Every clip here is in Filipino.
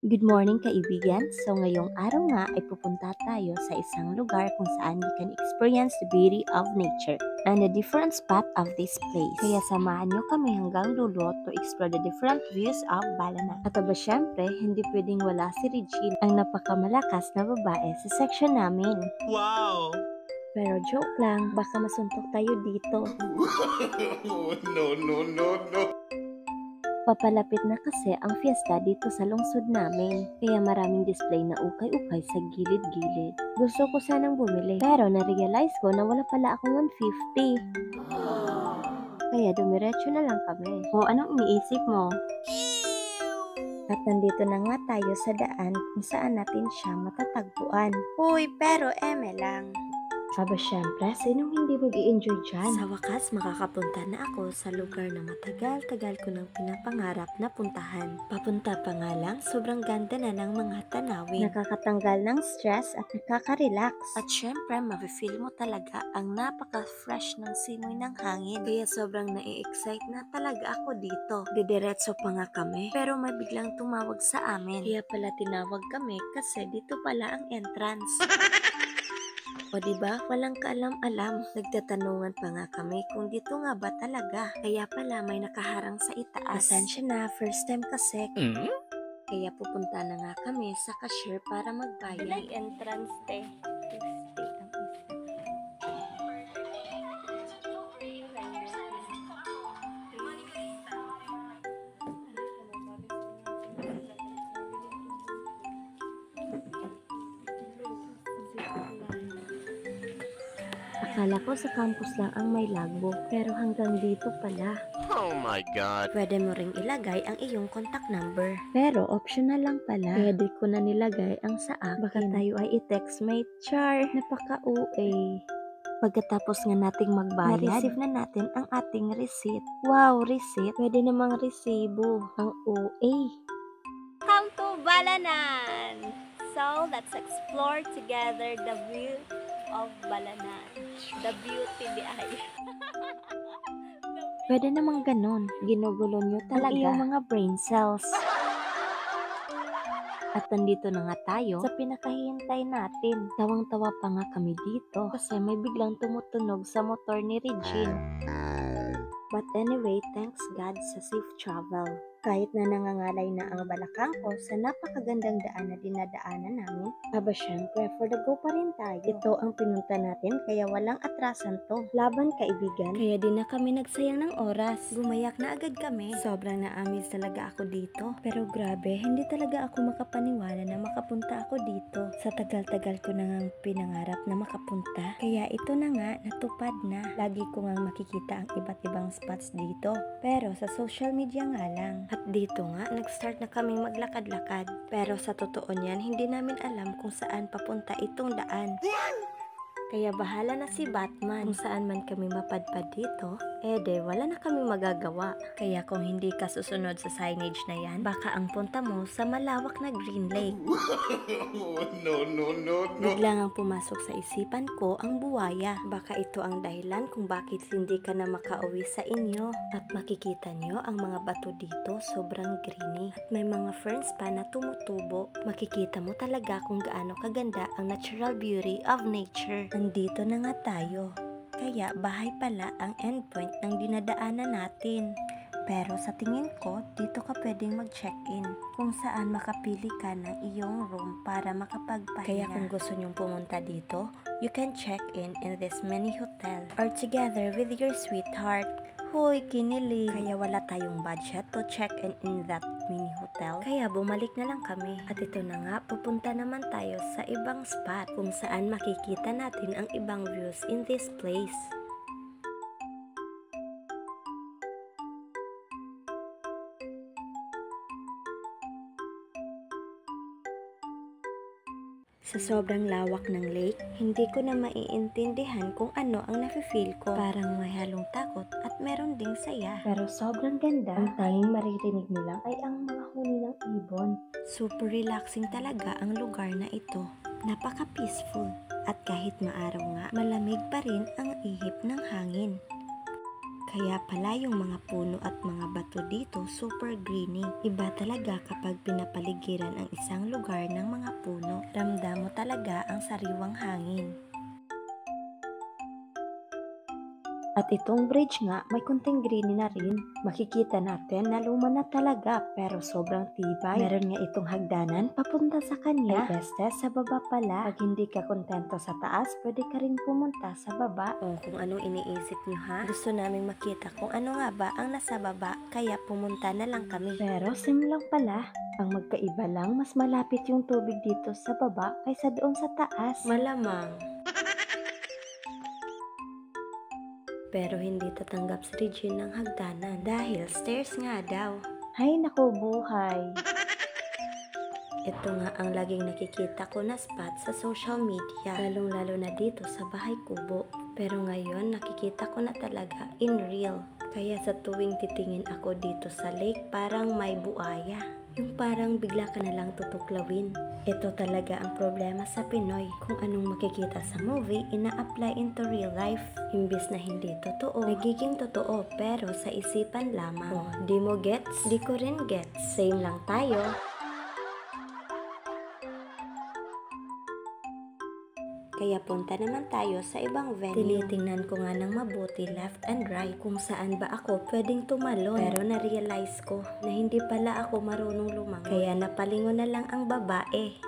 Good morning kaibigan! So ngayong araw nga ay pupunta tayo sa isang lugar kung saan you can experience the beauty of nature and the different spot of this place. Kaya samahan nyo kami hanggang dulo to explore the different views of Balanan. At aba syempre, hindi pwedeng wala si Regine, ang napakamalakas na babae sa section namin. Wow! Pero joke lang, baka masuntok tayo dito. No. Papalapit na kasi ang fiesta dito sa lungsod namin, kaya maraming display na ukay-ukay sa gilid-gilid. Gusto ko sanang bumili, pero na-realize ko na wala pala akong 150. Kaya dumiretso na lang kami. O anong iniisip mo? At nandito na nga tayo sa daan kung saan natin siya matatagpuan. Uy, pero eme lang. Aba syempre, sinong hindi mag-i-enjoy dyan? Sa wakas, makakapunta na ako sa lugar na matagal-tagal ko nang pinapangarap na puntahan. Papunta pa nga lang, sobrang ganda na ng mga tanawin. Nakakatanggal ng stress at nakaka-relax. At syempre, mafe-feel mo talaga ang napaka-fresh ng simoy ng hangin. Kaya sobrang nai-excite na talaga ako dito. Didiretso pa nga kami, pero may biglang tumawag sa amin. Kaya pala tinawag kami kasi dito pala ang entrance. O diba, walang kaalam-alam. Nagtatanungan pa nga kami kung dito nga ba talaga. Kaya pala may nakaharang sa itaas. Pasensya na, first time kasi. Kaya pupunta na nga kami sa cashier para magbayad. Entrance te. 50 ang isa. Akala ko sa campus lang ang may logbook, pero hanggang dito pala. Oh my God! Pwede mo ring ilagay ang iyong contact number. Pero optional lang pala. Kaya di ko na nilagay ang sa akin. Baka tayo ay i-textmate. Char, napaka-OA. Pagkatapos nga nating magbayad, na-receive na natin ang ating receipt. Wow, receipt? Pwede namang resibo. Ang OA. Come to Balanan! So, let's explore together the view of Balanan. The beauty behind. Pwede namang ganon. Ginugulo nyo talaga ang iyong mga brain cells. At nandito na nga tayo sa pinakahihintay natin. Tawang-tawa pa nga kami dito kasi may biglang tumutunog sa motor ni Regine. But anyway, thanks God sa safe travel. Kahit na nangangalay na ang balakang ko sa napakagandang daan na dinadaanan namin, aba syempre, for the go pa rin tayo. Ito ang pinunta natin kaya walang atrasan to. Laban kaibigan. Kaya di na kami nagsayang ng oras. Gumayak na agad kami. Sobrang na-amaze talaga ako dito. Pero grabe, hindi talaga ako makapaniwala na makapunta ako dito. Sa tagal-tagal ko na ngang pinangarap na makapunta. Kaya ito na nga, natupad na. Lagi ko ngang makikita ang iba't ibang spots dito. Pero sa social media nga lang. At dito nga, nag-start na kaming maglakad-lakad. Pero sa totoo niyan, hindi namin alam kung saan papunta itong daan. Kaya bahala na si Batman. Kung saan man kami mapadpad dito, wala na kami magagawa. Kaya kung hindi ka susunod sa signage na yan, baka ang punta mo sa malawak na Green Lake. No. Biglang ang pumasok sa isipan ko ang buwaya. Baka ito ang dahilan kung bakit hindi ka na makauwi sa inyo. At makikita nyo ang mga bato dito sobrang greeny. At may mga ferns pa na tumutubo. Makikita mo talaga kung gaano kaganda ang natural beauty of nature. Nandito na nga tayo. Kaya bahay pala ang endpoint ng dinadaanan natin. Pero sa tingin ko, dito ka pwedeng mag-check-in kung saan makapili ka ng iyong room para makapagpahinga. Kaya kung gusto nyong pumunta dito, you can check-in in this mini hotel or together with your sweetheart. Hoy, kinilig! Kaya wala tayong budget to check-in in that mini hotel. Kaya bumalik na lang kami. At ito na nga, pupunta naman tayo sa ibang spot kung saan makikita natin ang ibang views in this place. Sa sobrang lawak ng lake, hindi ko na maiintindihan kung ano ang nafe-feel ko. Parang may halong takot at meron ding saya. Pero sobrang ganda. Ang tanging maririnig mo lang ay ang mga huni ng ibon. Super relaxing talaga ang lugar na ito. Napaka-peaceful. At kahit maaraw nga, malamig pa rin ang ihip ng hangin. Kaya pala yung mga puno at mga bato dito super greeny. Iba talaga kapag pinapaligiran ang isang lugar ng mga puno. Ramdam mo talaga ang sariwang hangin. At itong bridge nga, may konting greeny na rin. Makikita natin na luma na talaga pero sobrang tibay. Meron nga itong hagdanan papunta sa kanya. Ay beste, sa baba pala. Pag hindi ka kontento sa taas, pwede ka rin pumunta sa baba. O kung anong iniisip nyo ha? Gusto naming makita kung ano nga ba ang nasa baba, kaya pumunta na lang kami. Pero same lang pala. Ang magkaiba lang, mas malapit yung tubig dito sa baba kaysa doon sa taas. Malamang. Pero hindi tatanggap si Regine ng hagdanan dahil stairs nga daw. Hay nako buhay. Ito nga ang laging nakikita ko na spot sa social media, lalong-lalo na dito sa Bahay Kubo. Pero ngayon nakikita ko na talaga in real. Kaya sa tuwing titingin ako dito sa lake, parang may buaya. Yung parang bigla ka na lang tutuklawin. Ito talaga ang problema sa Pinoy. Kung anong makikita sa movie, ina-apply into real life. Imbis na hindi totoo, nagiging totoo pero sa isipan lamang. Oh, di mo gets? Di ko rin gets. Same lang tayo. Kaya punta naman tayo sa ibang venue. Tinitingnan ko nga ng mabuti left and right kung saan ba ako pwedeng tumalon. Pero na-realize ko na hindi pala ako marunong lumangoy. Kaya napalingon na lang ang babae.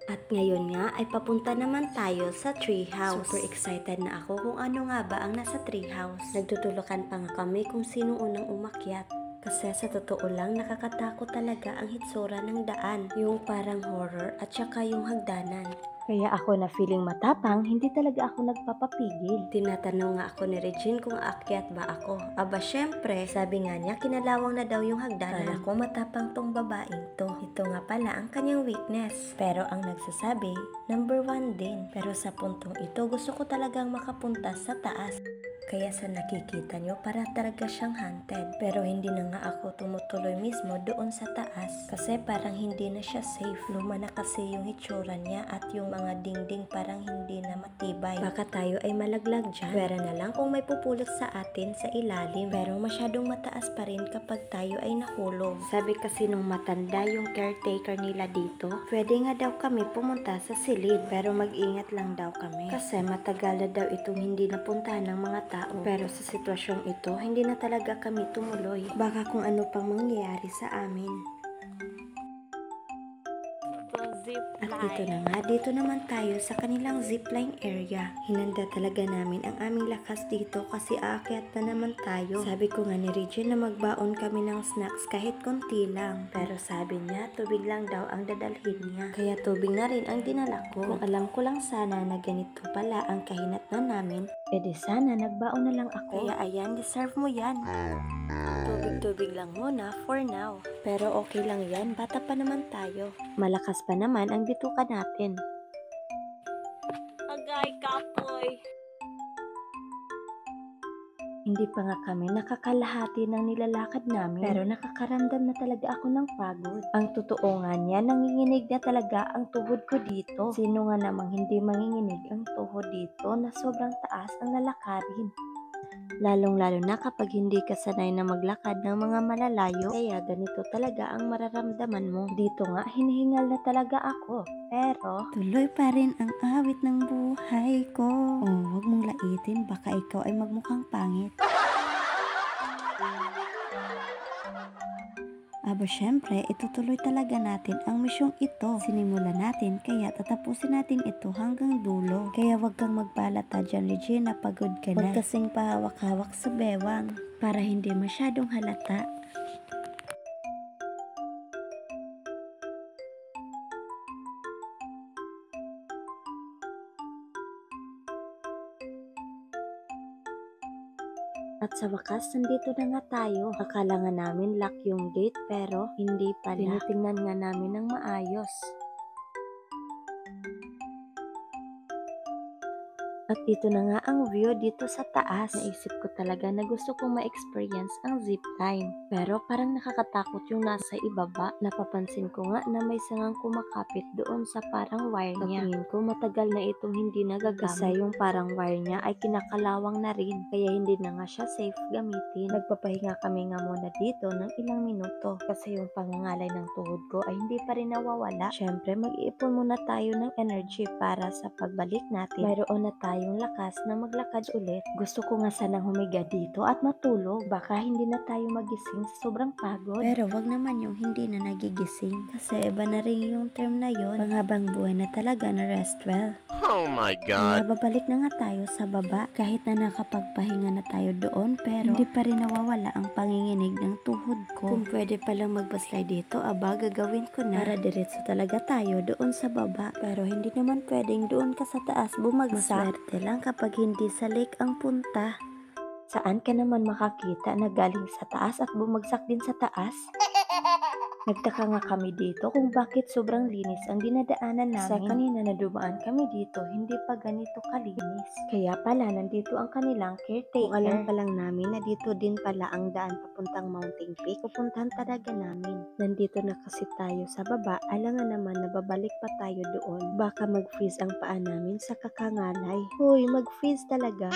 At ngayon nga ay papunta naman tayo sa treehouse. Super excited na ako kung ano nga ba ang nasa treehouse. Nagtutulukan pa nga kami kung sino unang umakyat. Kasi sa totoo lang nakakatakot talaga ang hitsura ng daan. Yung parang horror at saka yung hagdanan. Kaya ako na feeling matapang, hindi talaga ako nagpapapigil. Tinatanong nga ako ni Regine kung aakyat ba ako. Aba syempre, sabi nga niya kinalawang na daw yung hagdanan. Kala ko matapang tong babaeng to. Ito nga pala ang kanyang weakness. Pero ang nagsasabi, number 1 din. Pero sa puntong ito, gusto ko talagang makapunta sa taas. Kaya sa nakikita nyo, para talaga siyang haunted. Pero hindi na nga ako tumutuloy mismo doon sa taas. Kasi parang hindi na siya safe. Luma na kasi yung hitsura niya at yung mga dingding parang hindi na matibay. Baka tayo ay malaglag dyan. Pwera na lang kung may pupulot sa atin sa ilalim. Pero masyadong mataas pa rin kapag tayo ay nahulog. Sabi kasi nung matanda yung caretaker nila dito, pwede nga daw kami pumunta sa silid. Pero mag-ingat lang daw kami. Kasi matagal na daw itong hindi napuntahan ng mga tao. Pero sa sitwasyong ito, hindi na talaga kami tumuloy. Baka kung ano pang mangyayari sa amin. At ito na nga, dito naman tayo sa kanilang zipline area. Hinanda talaga namin ang aming lakas dito kasi aakyat na naman tayo. Sabi ko nga ni Regine na magbaon kami ng snacks kahit konti lang. Pero sabi niya, tubig lang daw ang dadalhin niya. Kaya tubig na rin ang dinala ko. Kung alam ko lang sana na ganito pala ang kahinatnan namin, edi sana nagbaon na lang ako. Kaya ayan, deserve mo yan. Tubig-tubig lang muna for now. Pero okay lang yan, bata pa naman tayo. Malakas pa naman ang bituka natin. Agay, kapoy. Hindi pa nga kami nakakalahati ng nilalakad namin, pero nakakaramdam na talaga ako ng pagod. Ang totoo nga niya, nanginginig na talaga ang tuhod ko dito. Sino nga namang hindi manginginig ang tuhod dito na sobrang taas ang lalakarin? Lalong-lalo na kapag hindi ka sanay na maglakad ng mga malalayo, kaya ganito talaga ang mararamdaman mo. Dito nga, hinihingal na talaga ako. Pero, tuloy pa rin ang awit ng buhay ko. Oh, huwag mong laitin, baka ikaw ay magmukhang pangit. Aba syempre, itutuloy talaga natin ang misyong ito. Sinimulan natin, kaya tatapusin natin ito hanggang dulo. Kaya wag kang magbalata dyan, Regine, pagod ka na. Huwag kasing pahawak-hawak sa bewang para hindi masyadong halata. at sa wakas, nandito na nga tayo. Akala nga namin lock yung gate, pero hindi pala. Tinitingnan nga namin ng maayos. At ito na nga ang view dito sa taas. Naisip ko talaga na gusto kong ma-experience ang zipline. Pero parang nakakatakot yung nasa ibaba. Napapansin ko nga na may sangang kumakapit doon sa parang wire niya. Sa tingin ko matagal na itong hindi nagagamit. Kasi yung parang wire niya ay kinakalawang na rin. Kaya hindi na nga siya safe gamitin. Nagpapahinga kami nga muna dito ng ilang minuto. Kasi yung pangangalay ng tuhod ko ay hindi pa rin nawawala. Syempre mag-iipon muna tayo ng energy para sa pagbalik natin. Mayroon na tayong lakas na maglakad ulit. Gusto ko nga sanang humiga dito at matulog. Baka hindi na tayo magising sa sobrang pagod. Pero wag naman yung hindi na nagigising. Kasi iba na rin yung term na yon. Panghabang buhay na talaga na rest well. Oh my Kaya God. babalik na nga tayo sa baba. Kahit na nakapagpahinga na tayo doon, pero hindi pa rin nawawala ang panginginig ng tuhod ko. Kung pwede palang magbaslide dito, aba gagawin ko na. Para diretso talaga tayo doon sa baba. Pero hindi naman pwedeng doon ka sa taas bumagsak. Maswerte lang kapag hindi sa lake ang punta. Saan ka naman makakita na galing sa taas at bumagsak din sa taas? Nagtaka nga kami dito kung bakit sobrang linis ang dinadaanan namin. Sa kanina na dumaan kami dito, hindi pa ganito kalinis. Kaya pala nandito ang kanilang caretaker. Kung alam pa lang namin na dito din pala ang daan papuntang Mountain Peak, pupuntahan talaga namin. Nandito na kasi tayo sa baba, alangan naman na babalik pa tayo doon. Baka mag-freeze ang paa namin sa kakangalay. Hoy, mag-freeze talaga.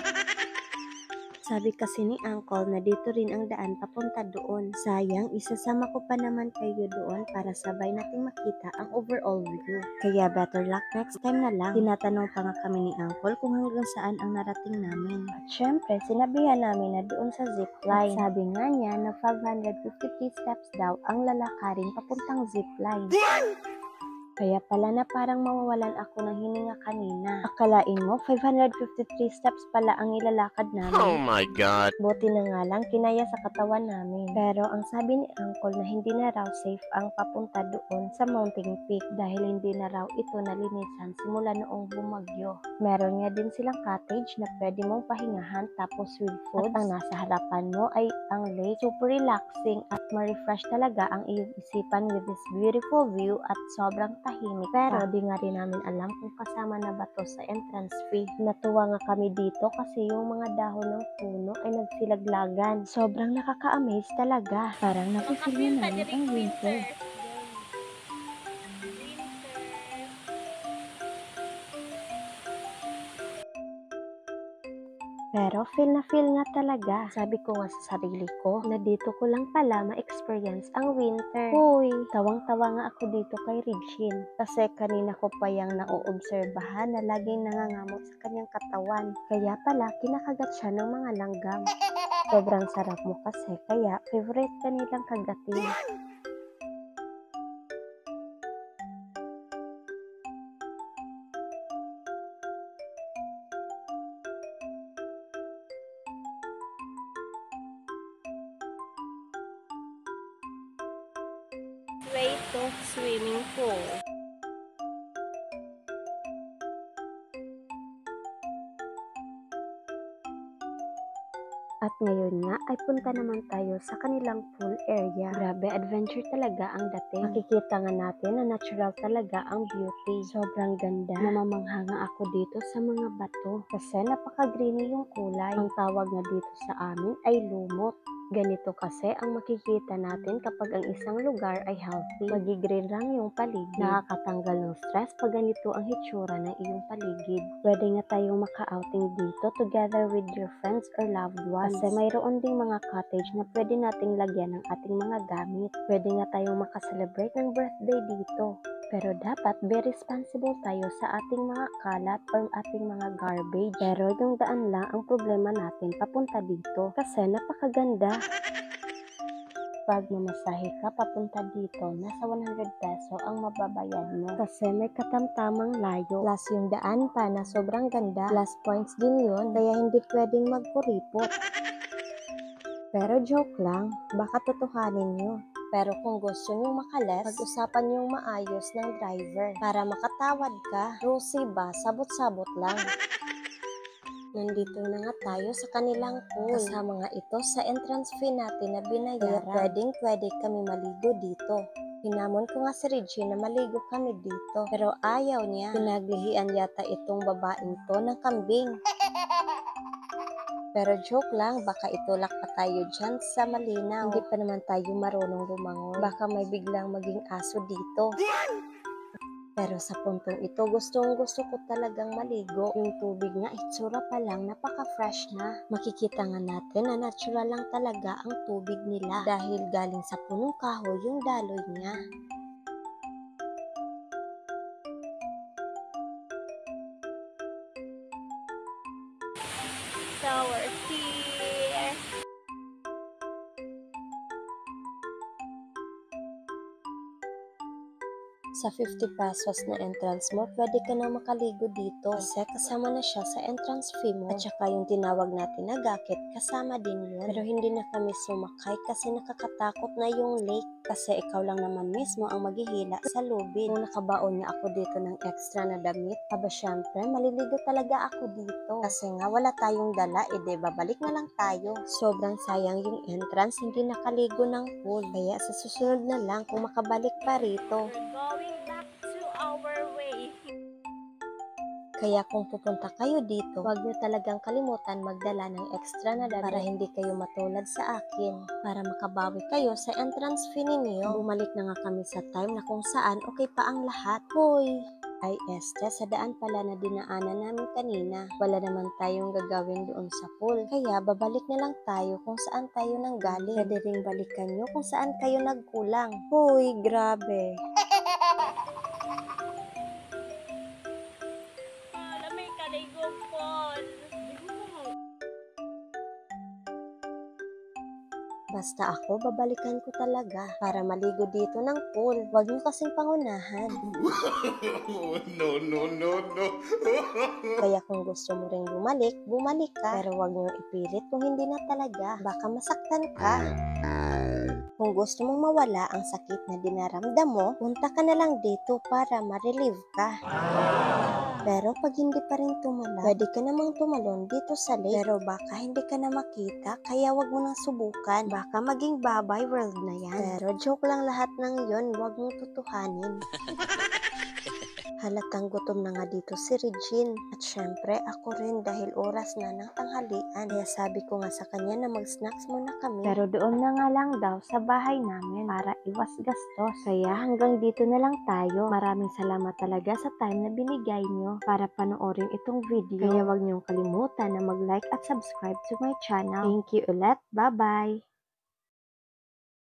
Sabi kasi ni Uncle na dito rin ang daan papunta doon. Sayang, isasama ko pa naman kayo doon para sabay nating makita ang overall view. Kaya better luck next time na lang. Tinatanong pa nga kami ni Uncle kung hanggang saan ang narating namin. At syempre, sinabihan namin na doon sa zipline. At sabi nga niya na 553 steps daw ang lalakarin papuntang zipline. Kaya pala na parang mawawalan ako ng hininga kanina. Akalain mo, 553 steps pala ang ilalakad Oh namin. my God. Buti na nga lang, kinaya sa katawan namin. Pero ang sabi ni Uncle na hindi na raw safe ang papunta doon sa Mountain Peak dahil hindi na raw ito nalinisan simula noong bumagyo. Meron nga din silang cottage na pwede mong pahingahan tapos with foods. At ang nasa harapan mo ay ang lake. Super relaxing at ma-refresh talaga ang iyong isipan with this beautiful view at sobrang tahimik. Pero di nga rin namin alam kung kasama na ba to sa entrance fee. Natuwa nga kami dito kasi yung mga dahon ng puno ay nagsilaglagan. Sobrang nakaka-amaze talaga. Parang nakifeel na namin ang winter. Pero feel nga talaga. Sabi ko nga sa sarili ko na dito ko lang pala ma-experience ang winter. Hoy, tawang-tawa nga ako dito kay Regine. Kasi kanina ko pa yung nauobserbahan na laging nangangamot sa kanyang katawan. Kaya pala kinakagat siya ng mga langgam. Sobrang sarap mo kasi kaya favorite ka nilang kagatin. Way to swimming pool. At ngayon nga ay punta naman tayo sa kanilang pool area. Grabe, adventure talaga ang dating. Makikita nga natin na natural talaga ang beauty. Sobrang ganda. Namamangha nga ako dito sa mga bato kasi napaka-greeny yung kulay. Ang tawag nga dito sa amin ay lumot. Ganito kasi ang makikita natin kapag ang isang lugar ay healthy. Magi-green lang yung paligid. Nakakatanggal ng stress pag ganito ang hitsura ng iyong paligid. Pwede nga tayong maka-outing dito together with your friends or loved ones. Kasi mayroon ding mga cottage na pwede nating lagyan ng ating mga gamit. Pwede nga tayong makaselebrate ng birthday dito. Pero dapat be responsible tayo sa ating mga kalat or ating mga garbage. Pero yung daan lang ang problema natin papunta dito kasi napakaganda. Pag mamasahe ka papunta dito, nasa 100 peso ang mababayad mo. Kasi may katamtamang layo. Plus yung daan pa na sobrang ganda. Plus points din yun, kaya hindi pwedeng magkuripot. Pero joke lang, baka totohanin nyo. Pero kung gusto nyo makalas, pag-usapan nyo maayos ng driver. Para makatawad ka, Rosie ba, sabot-sabot lang. Nandito na nga tayo sa kanilang pool. Kasama nga ito sa entrance fee natin na binayaran. Kaya pwede kami maligo dito. Hinamon ko nga si Regine na maligo kami dito, pero ayaw niya. Pinaglihian yata itong babaeng to ng kambing. Pero joke lang, baka itulak pa tayo dyan sa malinaw. Hindi pa naman tayo marunong lumangoy. Baka may biglang maging aso dito. Pero sa puntong ito, gustong gusto ko talagang maligo. Yung tubig nga, itsura pa lang, napaka-fresh na. Makikita nga natin na natural lang talaga ang tubig nila. Dahil galing sa punong kahoy yung daloy niya. So we're here. Sa 50 pesos na entrance mo, pwede ka na makaligo dito. Kasi kasama na siya sa entrance fee mo. At saka yung tinawag natin na gakit, kasama din yun. Pero hindi na kami sumakay kasi nakakatakot na yung lake. Kasi ikaw lang naman mismo ang maghihila sa lubid. Nung nakabaon niya ako dito ng extra na damit, aba syempre, maliligo talaga ako dito. Kasi nga wala tayong dala, edi babalik na lang tayo. Sobrang sayang yung entrance, hindi nakaligo ng pool. Kaya sa susunod na lang kung makabalik pa rito. We're going back to our way. Kaya kung pupunta kayo dito, huwag nyo talagang kalimutan magdala ng extra na damit para hindi kayo matulad sa akin. Para makabawi kayo sa entrance fee ninyo. Bumalik na nga kami sa time na kung saan okay pa ang lahat. Hoy! Ay este, sa daan pala na dinaanan namin kanina. Wala naman tayong gagawin doon sa pool. Kaya babalik na lang tayo kung saan tayo nanggaling. Pwede ring balikan nyo kung saan kayo nagkulang. Hoy, grabe! May kaligong pool. Basta ako, babalikan ko talaga para maligo dito ng pool. Huwag nyo kasing pangunahan. No, no, no, no. Kaya kung gusto mo ring bumalik, bumalik ka. Pero huwag nyo ipilit kung hindi na talaga. Baka masaktan ka. Kung gusto mong mawala ang sakit na dinaramdam mo, punta ka na lang dito para ma-relieve ka. Pero pag hindi pa rin tumalon, pwede ka namang tumalon dito sa lake. Pero baka hindi ka na makita, kaya wag mo nang subukan. Baka maging babay world na yan. Pero joke lang lahat ng yon, wag mong tutuhanin. Halatang gutom na nga dito si Regine. At syempre, ako rin dahil oras na ng tanghalian. Kaya sabi ko nga sa kanya na mag-snacks muna kami. Pero doon na nga lang daw sa bahay namin para iwas gastos. Kaya hanggang dito na lang tayo. Maraming salamat talaga sa time na binigay nyo para panoorin itong video. Kaya wag niyong kalimutan na mag-like at subscribe to my channel. Thank you ulit. Bye-bye!